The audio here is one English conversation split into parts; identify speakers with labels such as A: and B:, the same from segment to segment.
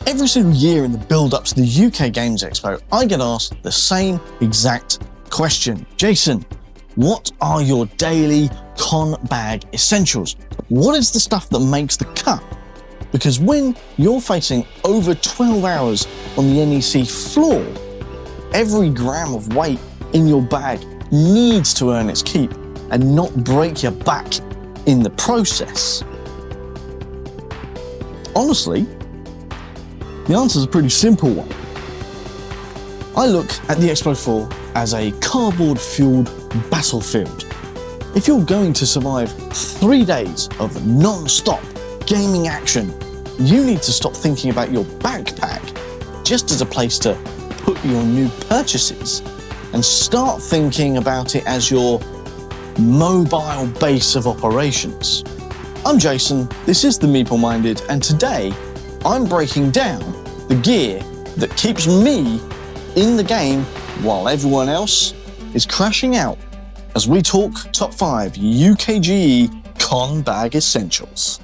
A: Every single year in the build-up to the UK Games Expo, I get asked the same exact question. Jason, what are your daily con bag essentials? What is the stuff that makes the cut? Because when you're facing over 12 hours on the NEC floor, every gram of weight in your bag needs to earn its keep and not break your back in the process. Honestly, the answer is a pretty simple one. I look at the Expo 4 as a cardboard-fueled battlefield. If you're going to survive 3 days of non-stop gaming action, you need to stop thinking about your backpack just as a place to put your new purchases and start thinking about it as your mobile base of operations. I'm Jason, this is the Meeple Minded, and today I'm breaking down the gear that keeps me in the game while everyone else is crashing out as we talk top 5 UKGE con bag essentials.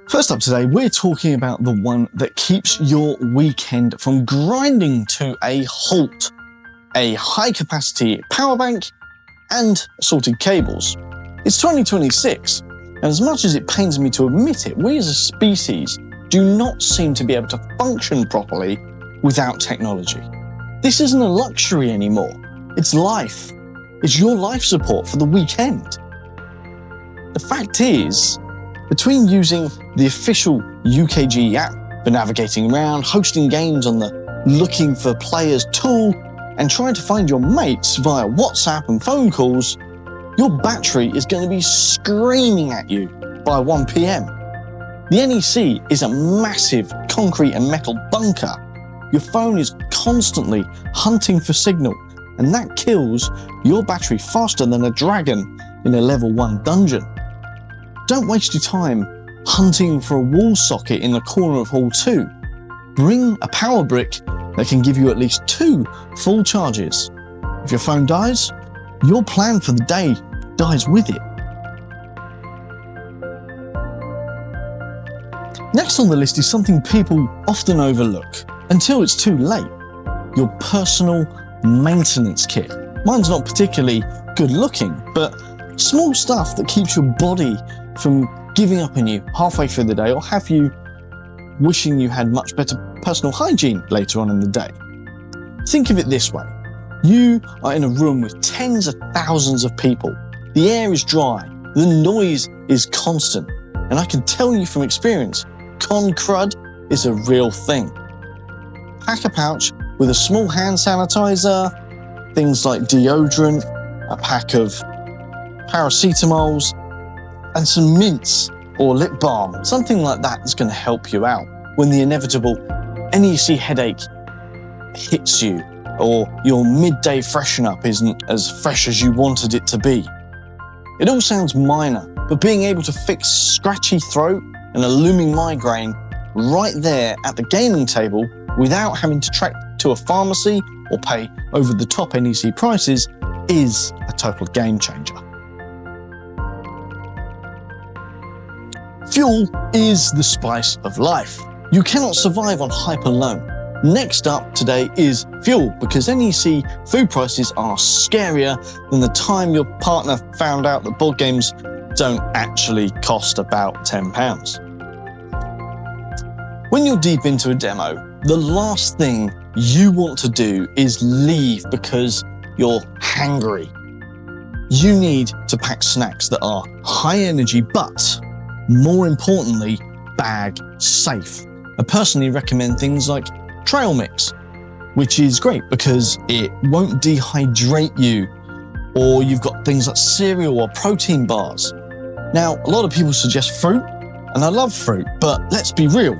A: First up today, we're talking about the one that keeps your weekend from grinding to a halt. A high-capacity power bank and assorted cables. It's 2026, and as much as it pains me to admit it, we as a species do not seem to be able to function properly without technology. This isn't a luxury anymore. It's life. It's your life support for the weekend. The fact is, between using the official UKGE app for navigating around, hosting games on the Looking for Players tool, and trying to find your mates via WhatsApp and phone calls, your battery is going to be screaming at you by 1 PM. The NEC is a massive concrete and metal bunker. Your phone is constantly hunting for signal, and that kills your battery faster than a dragon in a level 1 dungeon. Don't waste your time hunting for a wall socket in the corner of Hall 2. Bring a power brick that can give you at least 2 full charges. If your phone dies, your plan for the day dies with it. Next on the list is something people often overlook until it's too late: your personal maintenance kit. Mine's not particularly good looking, but small stuff that keeps your body from giving up on you halfway through the day or have you wishing you had much better personal hygiene later on in the day. Think of it this way. You are in a room with tens of thousands of people. The air is dry, the noise is constant, and I can tell you from experience, Con-Crud is a real thing. Pack a pouch with a small hand sanitizer, things like deodorant, a pack of paracetamols, and some mints or lip balm, something like that that's going to help you out when the inevitable NEC headache hits you or your midday freshen up isn't as fresh as you wanted it to be. It all sounds minor, but being able to fix scratchy throat and a looming migraine right there at the gaming table without having to trek to a pharmacy or pay over-the-top NEC prices is a total game changer. Fuel is the spice of life. You cannot survive on hype alone. Next up today is fuel, because NEC food prices are scarier than the time your partner found out that board games don't actually cost about £10. When you're deep into a demo, the last thing you want to do is leave because you're hangry. You need to pack snacks that are high energy, but more importantly, bag safe. I personally recommend things like trail mix, which is great because it won't dehydrate you, or you've got things like cereal or protein bars. Now, a lot of people suggest fruit, and I love fruit, but let's be real,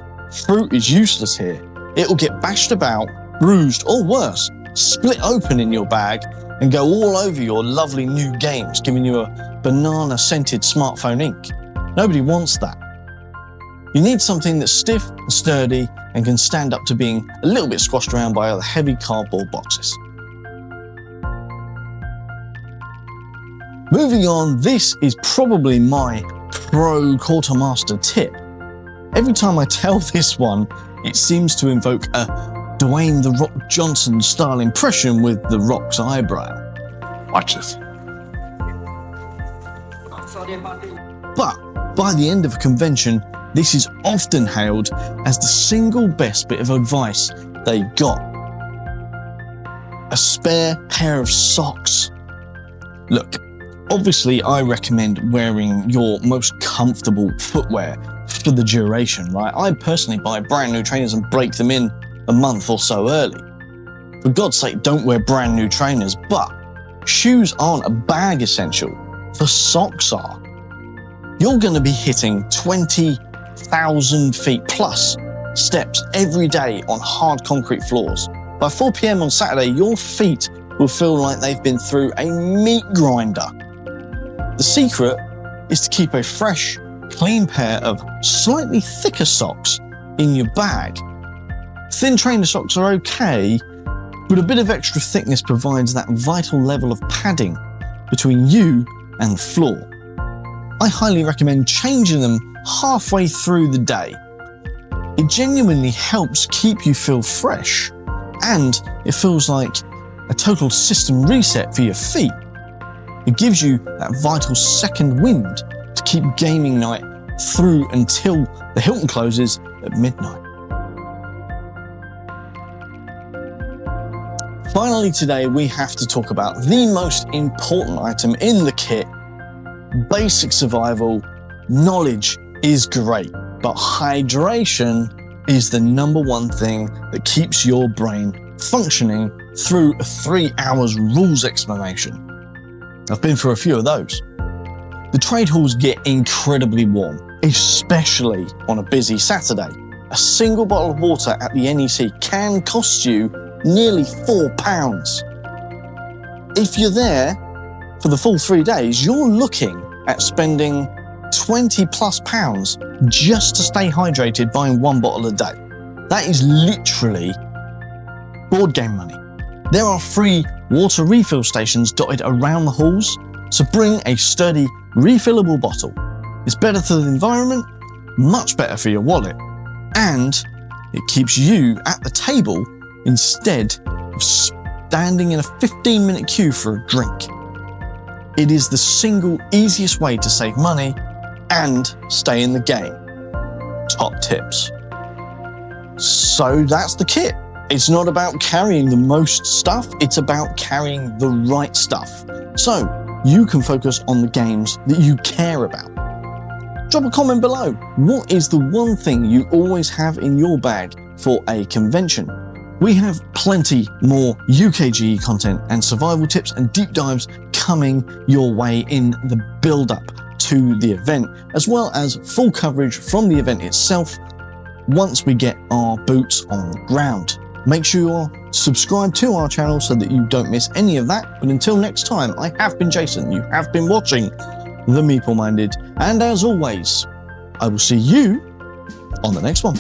A: fruit is useless here. It will get bashed about, bruised, or worse, split open in your bag and go all over your lovely new games, giving you a banana-scented smartphone ink. Nobody wants that. You need something that's stiff and sturdy and can stand up to being a little bit squashed around by other heavy cardboard boxes. Moving on, this is probably my pro quartermaster tip. Every time I tell this one, it seems to invoke a Dwayne "The Rock" Johnson style impression with The Rock's eyebrow.
B: Watch this.
A: But by the end of a convention, this is often hailed as the single best bit of advice they got. A spare pair of socks. Look, obviously I recommend wearing your most comfortable footwear for the duration, right? I personally buy brand new trainers and break them in a month or so early. For God's sake, don't wear brand new trainers, but shoes aren't a bag essential. The socks are. You're going to be hitting 20,000 feet plus steps every day on hard concrete floors. By 4 p.m. on Saturday, your feet will feel like they've been through a meat grinder. The secret is to keep a fresh, clean pair of slightly thicker socks in your bag. Thin trainer socks are okay, but a bit of extra thickness provides that vital level of padding between you and the floor. I highly recommend changing them halfway through the day. It genuinely helps keep you feel fresh, and it feels like a total system reset for your feet. It gives you that vital second wind to keep gaming night through until the Hilton closes at midnight. Finally today, we have to talk about the most important item in the kit. Basic survival. Knowledge is great, but hydration is the number one thing that keeps your brain functioning through a 3 hours rules explanation. I've been through a few of those. The trade halls get incredibly warm, especially on a busy Saturday. A single bottle of water at the NEC can cost you nearly £4. If you're there for the full 3 days, you're looking at spending £20+ just to stay hydrated buying 1 bottle a day. That is literally board game money. There are free water refill stations dotted around the halls, so bring a sturdy, refillable bottle. It's better for the environment, much better for your wallet, and it keeps you at the table instead of standing in a 15-minute queue for a drink. It is the single easiest way to save money and stay in the game. Top tips. So that's the kit. It's not about carrying the most stuff, it's about carrying the right stuff. So you can focus on the games that you care about. Drop a comment below. What is the one thing you always have in your bag for a convention? We have plenty more UKGE content and survival tips and deep dives coming your way in the build-up to the event, as well as full coverage from the event itself once we get our boots on the ground. Make sure you're subscribed to our channel so that you don't miss any of that. But until next time, I have been Jason, you have been watching The Meeple Minded, and as always, I will see you on the next one.